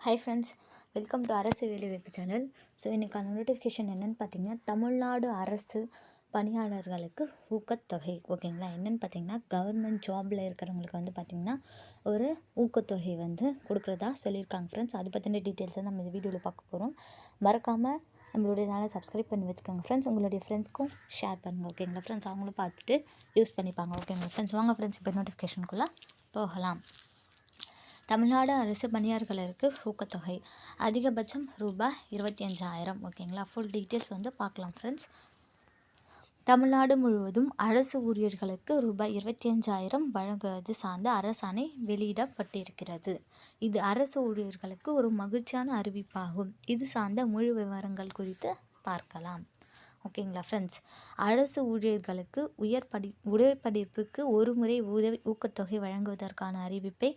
Hi friends, welcome to அரசு வேலைவாய்ப்பு channel. So இன்றைக்கான நோட்டிஃபிகேஷன் என்னென்னு பார்த்தீங்கன்னா, தமிழ்நாடு அரசு பணியாளர்களுக்கு ஊக்கத்தொகை. ஓகேங்களா, என்னென்னு பார்த்தீங்கன்னா, கவர்மெண்ட் ஜாபில் இருக்கிறவங்களுக்கு வந்து பார்த்திங்கன்னா ஒரு ஊக்கத்தொகை வந்து கொடுக்குறதா சொல்லியிருக்காங்க ஃப்ரெண்ட்ஸ். அது பற்றின டீட்டெயில்ஸை நம்ம இந்த வீடியோவில் பார்க்க போகிறோம். மறக்காமல் நம்மளுடைய சேனலை சப்ஸ்கிரைப் பண்ணி வச்சுக்கோங்க ஃப்ரெண்ட்ஸ். உங்களுடைய ஃப்ரெண்ட்ஸ்க்கும் ஷேர் பண்ணுங்கள். ஓகேங்களா ஃப்ரெண்ட்ஸ், அவங்களும் பார்த்துட்டு யூஸ் பண்ணிப்பாங்க. ஓகேங்களா ஃப்ரெண்ட்ஸ், வாங்க ஃப்ரெண்ட்ஸ் இப்போ நோட்டிஃபிகேஷனுக்குள்ளே போகலாம். தமிழ்நாடு அரசு பணியாளர்களுக்கு ஊக்கத்தொகை அதிகபட்சம் ரூபாய் 25,000. ஓகேங்களா, ஃபுல் டீட்டெயில்ஸ் வந்து பார்க்கலாம் ஃப்ரெண்ட்ஸ். தமிழ்நாடு முழுவதும் அரசு ஊழியர்களுக்கு ரூபாய் 25,000 வழங்குவது சார்ந்த அரசாணை வெளியிடப்பட்டிருக்கிறது. இது அரசு ஊழியர்களுக்கு ஒரு மகிழ்ச்சியான அறிவிப்பாகும். இது சார்ந்த முழு விவரங்கள் குறித்து பார்க்கலாம். ஓகேங்களா ஃப்ரெண்ட்ஸ், அரசு ஊழியர்களுக்கு உயர்படிப்புக்கு ஒரு முறை ஊக்கத்தொகை வழங்குவதற்கான அறிவிப்பை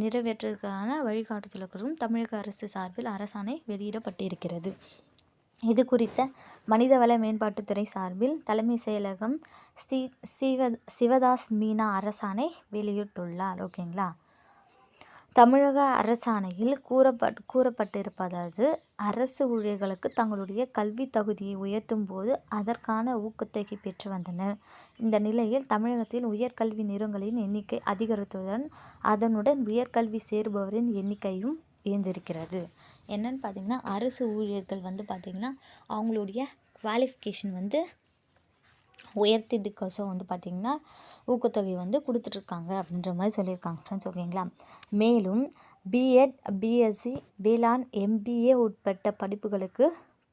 நிறைவேற்றுவதற்கான வழிகாட்டுதல்களும் தமிழக அரசு சார்பில் அரசாணை வெளியிடப்பட்டிருக்கிறது. இது குறித்த மனிதவள மேம்பாட்டுத்துறை சார்பில் தலைமை செயலகம் சிவதாஸ் மீனா அரசாணை வெளியிட்டுள்ளார். ஓகேங்களா, தமிழக அரசாணையில் கூறப்பட்டிருப்பதாவது, அரசு ஊழியர்களுக்கு தங்களுடைய கல்வி தகுதியை உயர்த்தும் போது அதற்கான ஊக்கத்தொகை பெற்று வந்தனர். இந்த நிலையில் தமிழகத்தில் உயர்கல்வி நிறுவனங்களின் எண்ணிக்கை அதிகரித்துடன் அதனுடன் உயர்கல்வி சேருபவரின் எண்ணிக்கையும் உயர்ந்திருக்கிறது. என்னன்னு பார்த்தீங்கன்னா, அரசு ஊழியர்கள் வந்து பார்த்திங்கன்னா அவங்களுடைய குவாலிஃபிகேஷன் வந்து உயர்த்திட்டுக்கோசம் வந்து பார்த்திங்கன்னா ஊக்கத்தொகை வந்து கொடுத்துட்ருக்காங்க அப்படின்ற மாதிரி சொல்லியிருக்காங்க ஃப்ரெண்ட்ஸ். ஓகேங்களா, மேலும் பிஎட், பிஎஸ்சி, வேளாண், எம்பிஏ உட்பட்ட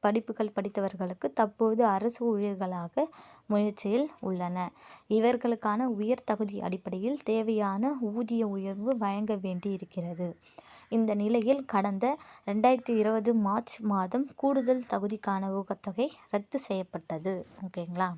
படிப்புகள் படித்தவர்களுக்கு தற்போது அரசு ஊழியர்களாக முயற்சியில் உள்ளன. இவர்களுக்கான உயர் தகுதி அடிப்படையில் தேவையான ஊதிய உயர்வு வழங்க வேண்டி இருக்கிறது. இந்த நிலையில் கடந்த 2020 மார்ச் மாதம் கூடுதல் தகுதிக்கான ஊக்கத்தொகை ரத்து செய்யப்பட்டது. ஓகேங்களா,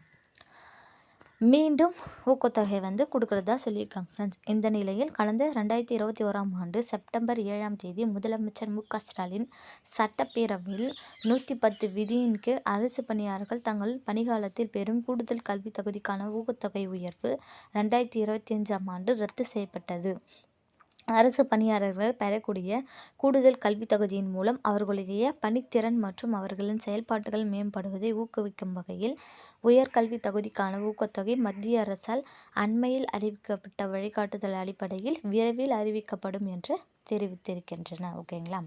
மீண்டும் ஊக்கத்தொகை வந்து கொடுக்குறதா சொல்லியிருக்காங்க ஃப்ரெண்ட்ஸ். இந்த நிலையில் கடந்த 2021ஆம் ஆண்டு செப்டம்பர் 7ஆம் தேதி முதலமைச்சர் மு.க. ஸ்டாலின் சட்டப்பேரவையில் 110 விதியின் கீழ் அரசு பணியாளர்கள் தங்கள் பணிக்காலத்தில் பெறும் கூடுதல் கல்வி தகுதிக்கான ஊக்கத்தொகை உயர்வு 2025ஆம் ஆண்டு ரத்து செய்யப்பட்டது. அரசு பணியாளர்கள் பெறக்கூடிய கூடுதல் கல்வி தகுதியின் மூலம் அவர்களுடைய பணித்திறன் மற்றும் அவர்களின் செயல்பாடுகள் மேம்படுவதை ஊக்குவிக்கும் வகையில் உயர்கல்வி தகுதிக்கான ஊக்கத்தொகை மத்திய அரசால் அண்மையில் அறிவிக்கப்பட்ட வழிகாட்டுதல் அடிப்படையில் விரைவில் அறிவிக்கப்படும் என்று தெரிவித்திருக்கின்றன. ஓகேங்களா,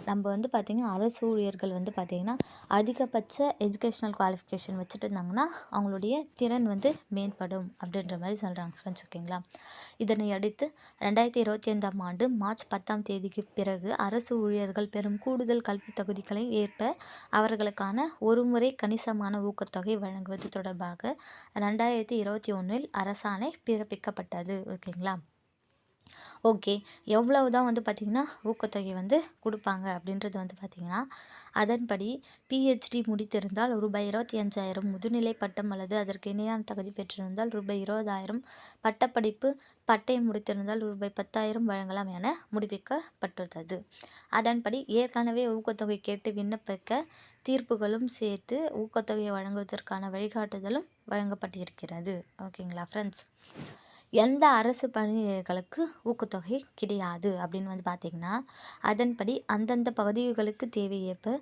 நம்ம வந்து பார்த்திங்கன்னா அரசு ஊழியர்கள் வந்து பார்த்திங்கன்னா அதிகபட்ச எஜுகேஷ்னல் குவாலிஃபிகேஷன் வச்சுட்டு இருந்தாங்கன்னா அவங்களுடைய திறன் வந்து மேம்படும் அப்படின்ற மாதிரி சொல்கிறாங்க ஃப்ரெண்ட்ஸ். ஓகேங்களா, இதனை அடுத்து 2025ஆம் ஆண்டு மார்ச் 10ஆம் தேதிக்கு பிறகு அரசு ஊழியர்கள் பெறும் கூடுதல் கல்வி தகுதிகளை ஏற்ப அவர்களுக்கான ஒருமுறை கணிசமான ஊக்கத்தொகை வழங்குவது தொடர்பாக 2021இல் அரசாணை பிறப்பிக்கப்பட்டது. ஓகேங்களா, ஓகே, எவ்வளவு தான் வந்து பார்த்திங்கன்னா ஊக்கத்தொகை வந்து கொடுப்பாங்க அப்படின்றது வந்து பார்த்திங்கன்னா, அதன்படி பிஹெச்டி முடித்திருந்தால் ரூபாய் 25,000, முதுநிலை பட்டம் அல்லது அதற்கு இணையான தகுதி பெற்றிருந்தால் ரூபாய் 20,000, பட்டப்படிப்பு பட்டயம் முடித்திருந்தால் ரூபாய் 10,000 வழங்கலாம் என முடிவிக்கப்பட்டுள்ளது. அதன்படி ஏற்கனவே ஊக்கத்தொகை கேட்டு விண்ணப்பிக்க தீர்ப்புகளும் சேர்த்து ஊக்கத்தொகையை வழங்குவதற்கான வழிகாட்டுதலும் வழங்கப்பட்டிருக்கிறது. ஓகேங்களா ஃப்ரெண்ட்ஸ், எந்த அரசு பணியாளர்களுக்கு ஊக்கத்தொகை கிடையாது அப்படின்னு வந்து பார்த்திங்கன்னா, அதன்படி அந்தந்த பகுதிகளுக்கு தேவையேற்ப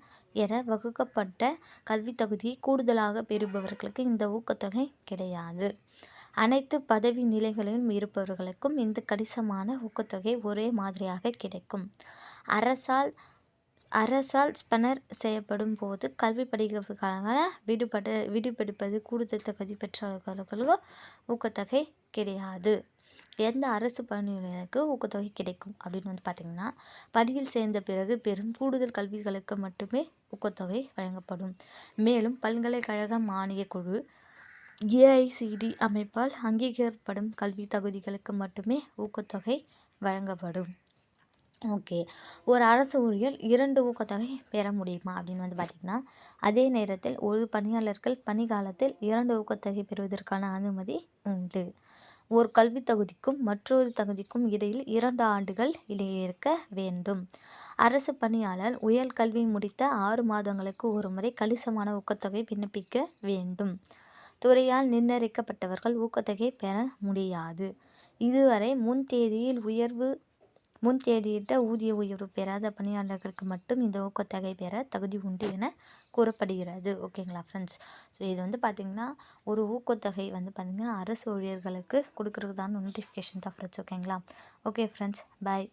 என வகுக்கப்பட்ட கல்வி தகுதியை கூடுதலாக பெறுபவர்களுக்கு இந்த ஊக்கத்தொகை கிடையாது. அனைத்து பதவி நிலைகளிலும் இருப்பவர்களுக்கும் இந்த கணிசமான ஊக்கத்தொகை ஒரே மாதிரியாக கிடைக்கும். அரசால் ஸ்பான்சர் செய்யப்படும் போது கல்வி படிப்புக்கான விடுபெடுப்பது கூடுதல் தகுதி பெற்றவர்களுக்கு ஊக்கத்தொகை கிடையாது. எந்த அரசு பணியாளருக்கு ஊக்கத்தொகை கிடைக்கும் அப்படின்னு வந்து பார்த்திங்கன்னா, பணியில் சேர்ந்த பிறகு பெறும் கூடுதல் கல்விகளுக்கு மட்டுமே ஊக்கத்தொகை வழங்கப்படும். மேலும் பல்கலைக்கழக மானியக் குழு ஏஐசிடி அமைப்பால் அங்கீகரிக்கப்படும் கல்வி தகுதிகளுக்கு மட்டுமே ஊக்கத்தொகை வழங்கப்படும். ஓகே, ஒரு அரசு ஊழியர் 2 ஊக்கத்தொகை பெற முடியுமா அப்படின்னு வந்து பார்த்திங்கன்னா, அதே நேரத்தில் ஒரு பணியாளர்கள் பணிக்காலத்தில் 2 ஊக்கத்தொகை பெறுவதற்கான அனுமதி உண்டு. ஒரு கல்வி தகுதிக்கும் மற்றொரு தகுதிக்கும் இடையில் 2 ஆண்டுகள் இடையிருக்க வேண்டும். அரசு பணியாளர் உயர்கல்வி முடித்த 6 மாதங்களுக்கு ஒருமுறை கணிசமான ஊக்கத்தொகை விண்ணப்பிக்க வேண்டும். துறையால் நிர்ணயிக்கப்பட்டவர்கள் ஊக்கத்தொகை பெற முடியாது. இதுவரை முன் தேதியில் முன் தேதியிட்ட ஊதிய உயர்வு பெறாத பணியாளர்களுக்கு மட்டும் இந்த ஊக்கத்தொகை பெற தகுதி உண்டு என கூறப்படுகிறது. ஓகேங்களா ஃப்ரெண்ட்ஸ். ஸோ இது வந்து பார்த்திங்கன்னா ஒரு ஊக்கத்தொகை வந்து பார்த்திங்கன்னா அரசு ஊழியர்களுக்கு கொடுக்குறதுதான நோட்டிஃபிகேஷன் தான் ஃப்ரெண்ட்ஸ். ஓகேங்களா. ஓகே ஃப்ரெண்ட்ஸ், பாய்.